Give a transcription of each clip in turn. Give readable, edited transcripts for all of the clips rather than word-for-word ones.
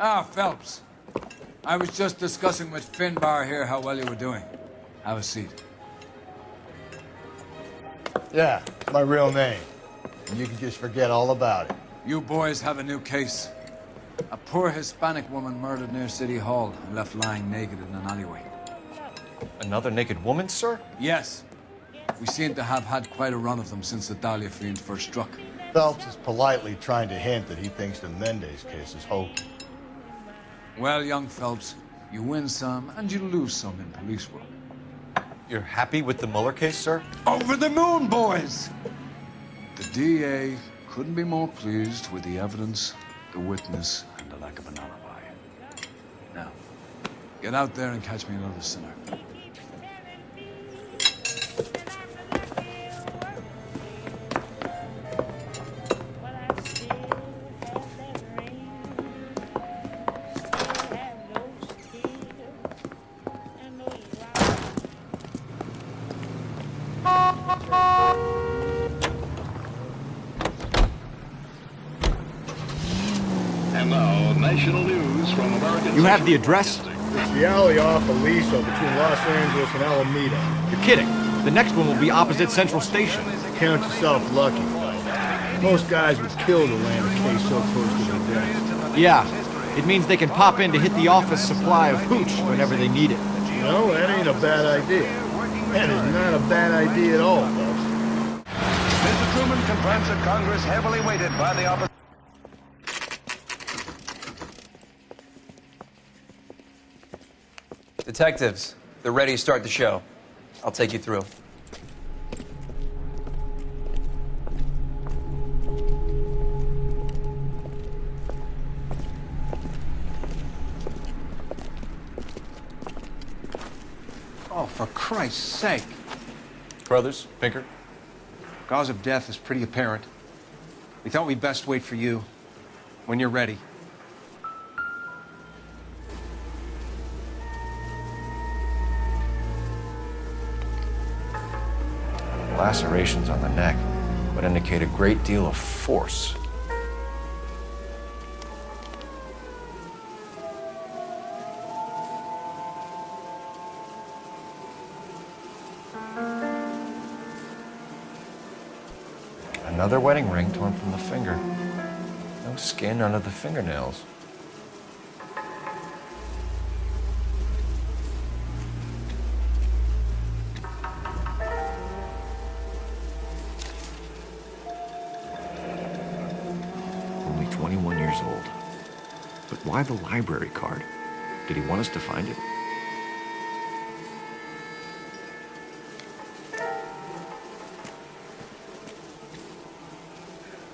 Ah, Phelps. I was just discussing with Finbar here how well you were doing. Have a seat. Yeah, it's my real name. And you can just forget all about it. You boys have a new case. A poor Hispanic woman murdered near City Hall and left lying naked in an alleyway. Another naked woman, sir? Yes. We seem to have had quite a run of them since the Dahlia fiends first struck. Phelps is politely trying to hint that he thinks the Mendez case is hokey. Well, young Phelps, you win some and you lose some in police work. You're happy with the Mueller case, sir? Over the moon, boys! The DA couldn't be more pleased with the evidence, the witness, and the lack of an alibi. Now, get out there and catch me another sinner. And now, national news from American. You have the address? It's the alley off Aliso between Los Angeles and Alameda. You're kidding. The next one will be opposite Central Station. Count yourself lucky. Most guys would kill to land a case so close to their desk. Yeah, it means they can pop in to hit the office supply of hooch whenever they need it. You know, that ain't a bad idea. That is not a bad idea at all, folks. Mr. Truman confronts a Congress heavily weighted by the opposition. Detectives, they're ready to start the show. I'll take you through. Oh, for Christ's sake. Brothers, Pinker? Cause of death is pretty apparent. We thought we'd best wait for you. When you're ready. Lacerations on the neck would indicate a great deal of force. Another wedding ring torn from the finger. No skin under the fingernails. Only 21 years old. But why the library card? Did he want us to find it?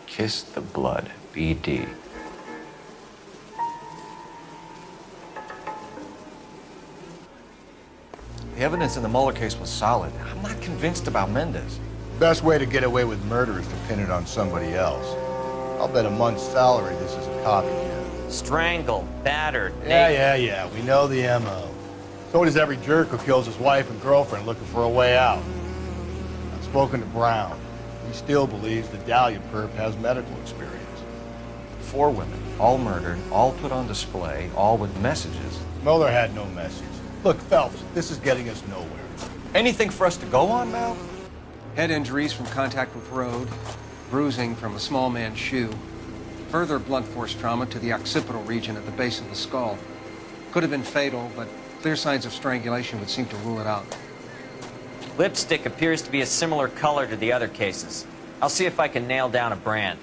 Kiss the blood, BD. The evidence in the Mueller case was solid. I'm not convinced about Mendez. Best way to get away with murder is to pin it on somebody else. I'll bet a month's salary this is a copycat. Strangled, battered, Yeah. We know the M.O. So does every jerk who kills his wife and girlfriend looking for a way out. I've spoken to Brown. He still believes the Dahlia perp has medical experience. 4 women, all murdered, all put on display, all with messages. Mueller had no message. Look, Phelps, this is getting us nowhere. Anything for us to go on, Mal? Head injuries from contact with road, bruising from a small man's shoe, further blunt force trauma to the occipital region at the base of the skull. Could have been fatal, but clear signs of strangulation would seem to rule it out. Lipstick appears to be a similar color to the other cases. I'll see if I can nail down a brand.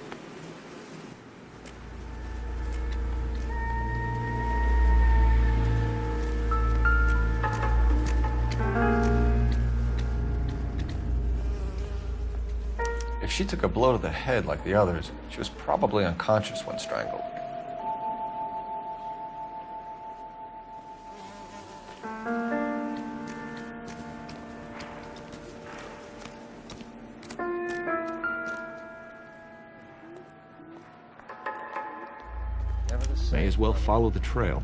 If she took a blow to the head like the others, she was probably unconscious when strangled. May as well follow the trail.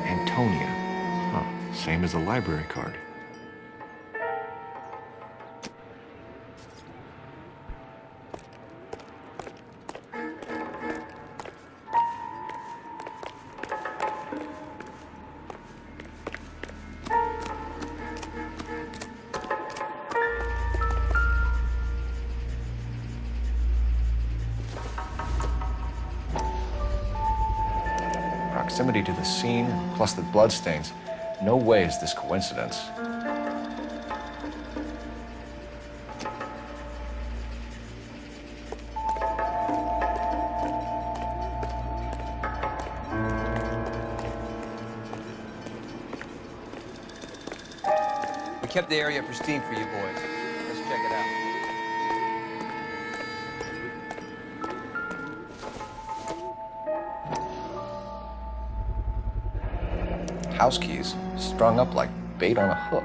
Antonia. same as the library card. Proximity to the scene, plus the bloodstains. No way is this coincidence. We kept the area pristine for you boys. Let's check it out. House keys strung up like bait on a hook.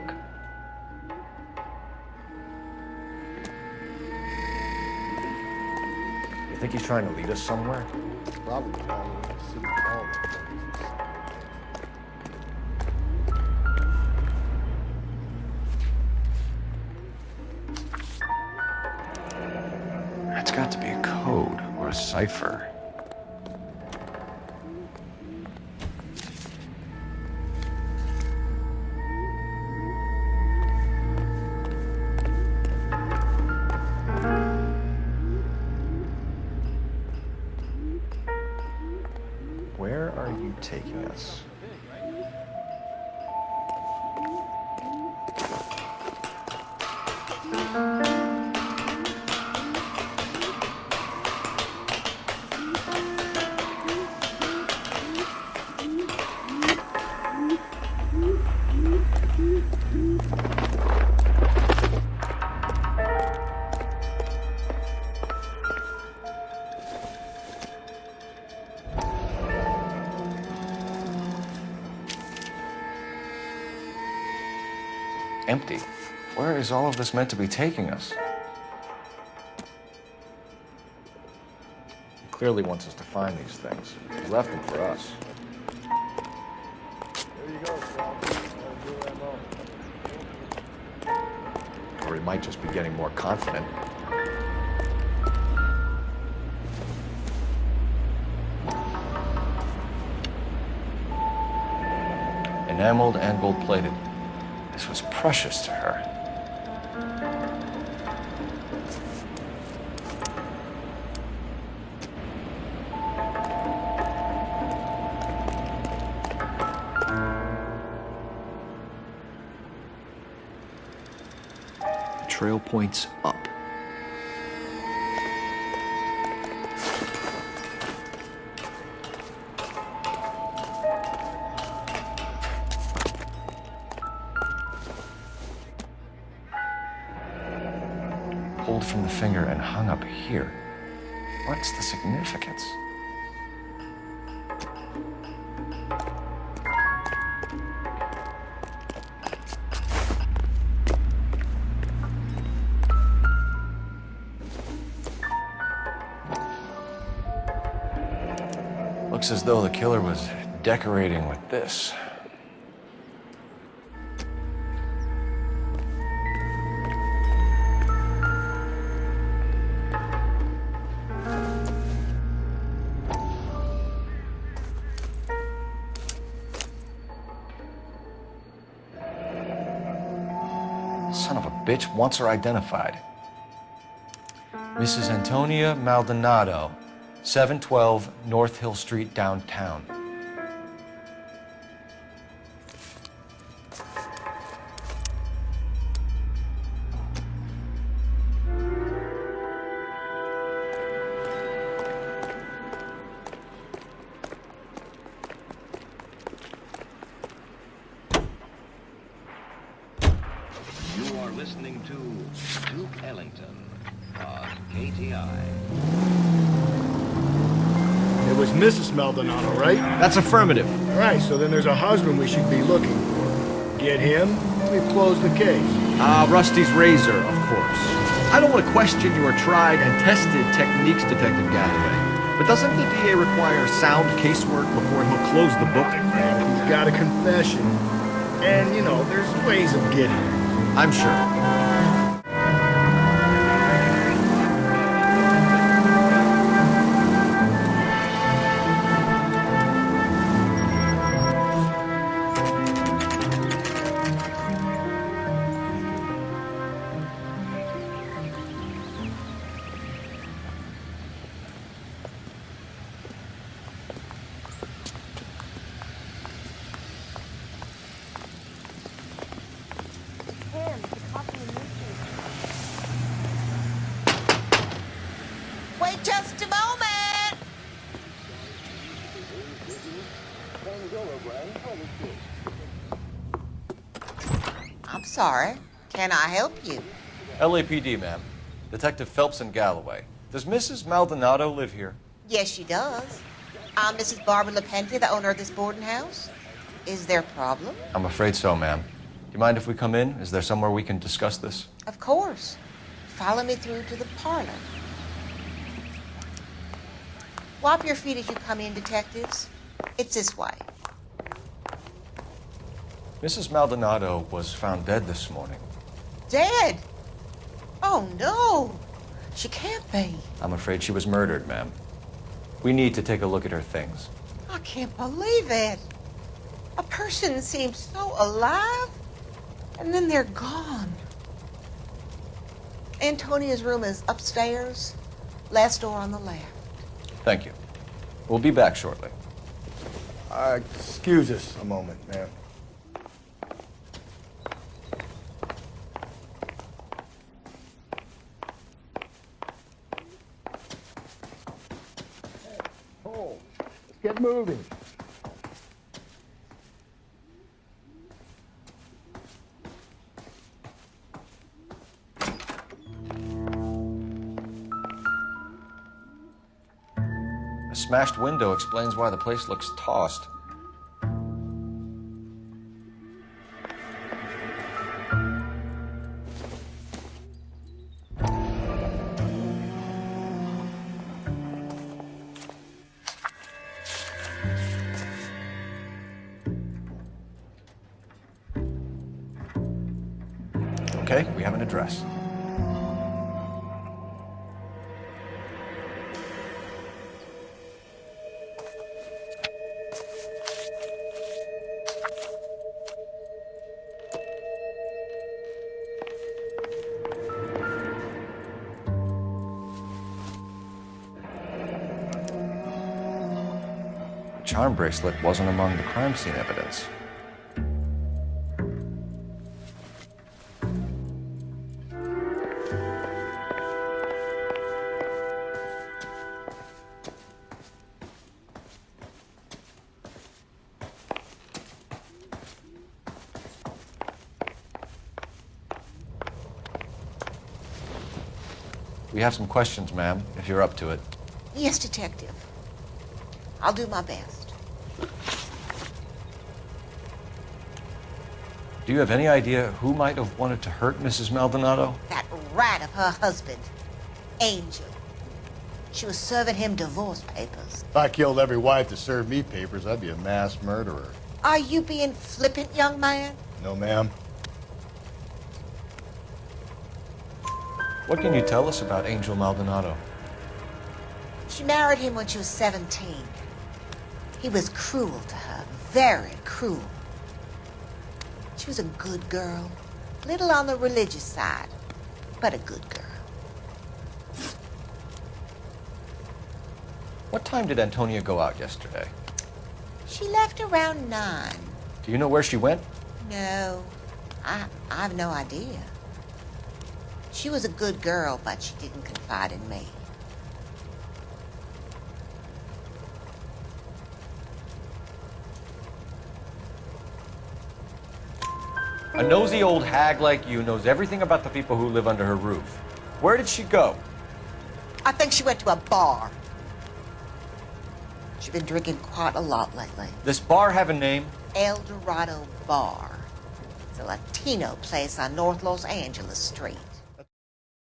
You think he's trying to lead us somewhere? Probably all the way to City Hall. That's got to be a code or a cipher. Where are you taking us? Empty. Where is all of this meant to be taking us? He clearly wants us to find these things. He left them for us. There you go, Sal. New MO. Or he might just be getting more confident. Enameled and gold-plated. This was precious to her. The trail points up. Pulled from the finger and hung up here. What's the significance? Looks as though the killer was decorating with this. Son of a bitch wants her identified. Mrs. Antonia Maldonado, 712 North Hill Street, downtown. You are listening to Duke Ellington on KTI. It was Mrs. Maldonado, right? That's affirmative. All right, so then there's a husband we should be looking for. Get him, we've closed the case. Rusty's razor, of course. I don't want to question your tried and tested techniques, Detective Galloway. But doesn't the DA require sound casework before he'll close the book? He's got a confession. And, you know, there's ways of getting it. I'm sure. Wait just a moment. I'm sorry. Can I help you? LAPD, ma'am. Detective Phelps and Galloway. Does Mrs. Maldonado live here? Yes, she does. I'm Mrs. Barbara LaPentia, the owner of this boarding house. Is there a problem? I'm afraid so, ma'am. Do you mind if we come in? Is there somewhere we can discuss this? Of course. Follow me through to the parlor. Wipe your feet as you come in, detectives. It's this way. Mrs. Maldonado was found dead this morning. Dead? Oh, no. She can't be. I'm afraid she was murdered, ma'am. We need to take a look at her things. I can't believe it. A person seems so alive, and then they're gone. Antonia's room is upstairs, last door on the left. Thank you. We'll be back shortly. Excuse us a moment, ma'am. Oh, let's get moving. A smashed window explains why the place looks tossed. Okay, we have an address. The charm bracelet wasn't among the crime scene evidence. We have some questions, ma'am, if you're up to it. Yes, detective. I'll do my best. Do you have any idea who might have wanted to hurt Mrs. Maldonado? That rat of her husband, Angel. She was serving him divorce papers. If I killed every wife to serve me papers, I'd be a mass murderer. Are you being flippant, young man? No, ma'am. What can you tell us about Angel Maldonado? She married him when she was 17. He was cruel to her, very cruel. She was a good girl, little on the religious side, but a good girl. What time did Antonia go out yesterday? She left around 9. Do you know where she went? No, I have no idea. She was a good girl, but she didn't confide in me. A nosy old hag like you knows everything about the people who live under her roof. Where did she go? I think she went to a bar. She's been drinking quite a lot lately. This bar have a name? El Dorado Bar. It's a Latino place on North Los Angeles Street.